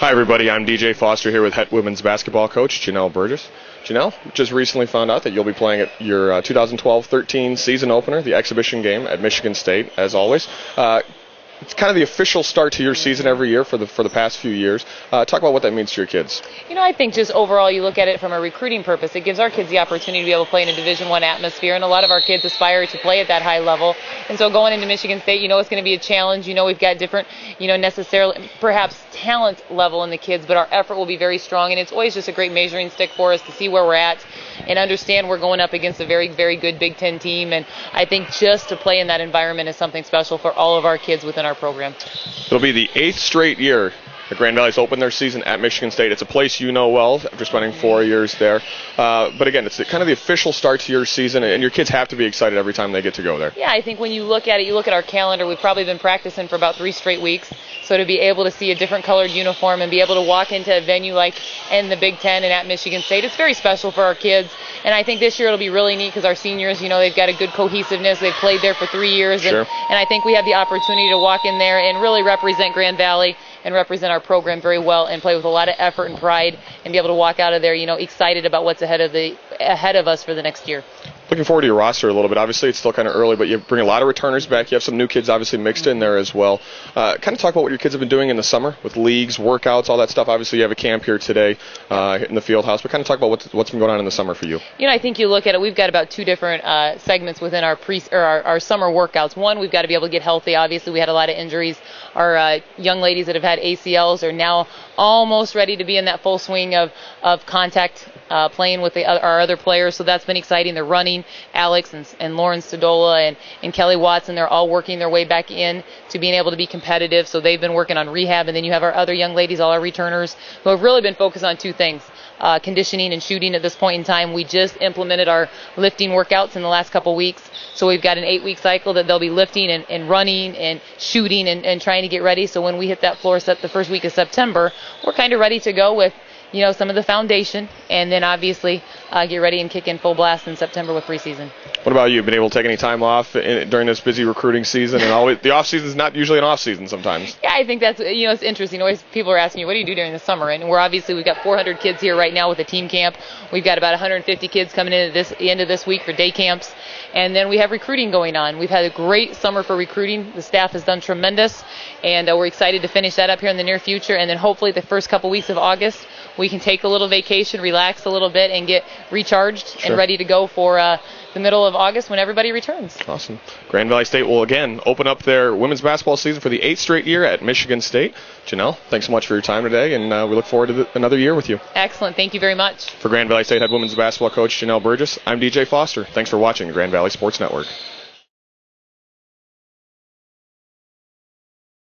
Hi everybody, I'm DJ Foster here with head women's basketball coach Janelle Burgess. Janelle, just recently found out that you'll be playing at your 2012-13 season opener, the exhibition game at Michigan State, as always. It's kind of the official start to your season every year for the past few years. Talk about what that means to your kids. You know, I think just overall you look at it from a recruiting purpose. It gives our kids the opportunity to be able to play in a Division I atmosphere, and a lot of our kids aspire to play at that high level. And so going into Michigan State, you know it's going to be a challenge. You know we've got different, necessarily perhaps talent level in the kids, but our effort will be very strong, and it's always just a great measuring stick for us to see where we're at and understand we're going up against a very, very good Big Ten team. And I think just to play in that environment is something special for all of our kids within our program. It'll be the 8th straight year the Grand Valley's opened their season at Michigan State. It's a place you know well after spending 4 years there. But again, it's kind of the official start to your season, and your kids have to be excited every time they get to go there. Yeah, I think when you look at it, you look at our calendar, we've probably been practicing for about 3 straight weeks. So to be able to see a different colored uniform and be able to walk into a venue like in the Big Ten and at Michigan State, it's very special for our kids. And I think this year it'll be really neat because our seniors, they've got a good cohesiveness. They've played there for 3 years. Sure. And I think we have the opportunity to walk in there and really represent Grand Valley and represent our program very well and play with a lot of effort and pride and be able to walk out of there, excited about what's ahead of us for the next year. Looking forward to your roster a little bit. Obviously, it's still kind of early, but you bring a lot of returners back. You have some new kids obviously mixed in there as well. Kind of talk about what your kids have been doing in the summer with leagues, workouts, all that stuff. Obviously, you have a camp here today in the field house, but kind of talk about what's been going on in the summer for you. I think you look at it, we've got about 2 different segments within our summer workouts. One, we've got to be able to get healthy. Obviously, we had a lot of injuries. Our young ladies that have had ACLs are now almost ready to be in that full swing of contact playing with our other players, so that's been exciting. They're running. Alex and Lauren Stodola and Kelly Watson, they're all working their way back in to being able to be competitive, so they've been working on rehab. And then you have our other young ladies, all our returners, who have really been focused on 2 things, conditioning and shooting at this point in time. We just implemented our lifting workouts in the last couple weeks, so we've got an 8-week cycle that they'll be lifting and running and shooting and trying to get ready, so when we hit that floor set the first week of September, we're kind of ready to go with some of the foundation, and then obviously get ready and kick in full blast in September with preseason. What about you? Been able to take any time off during this busy recruiting season? And always, the off season is not usually an off season sometimes. Yeah, I think that's it's interesting. Always people are asking me, what do you do during the summer? And we've got 400 kids here right now with a team camp. We've got about 150 kids coming in at the end of this week for day camps, and then we have recruiting going on. We've had a great summer for recruiting. The staff has done tremendous, and we're excited to finish that up here in the near future. And then hopefully the first couple weeks of August, we can take a little vacation, relax a little bit, and get recharged and ready to go for the middle of August when everybody returns. Awesome. Grand Valley State will again open up their women's basketball season for the 8th straight year at Michigan State. Janelle, thanks so much for your time today, and we look forward to another year with you. Excellent. Thank you very much. For Grand Valley State head women's basketball coach Janelle Burgess, I'm DJ Foster. Thanks for watching the Grand Valley Sports Network.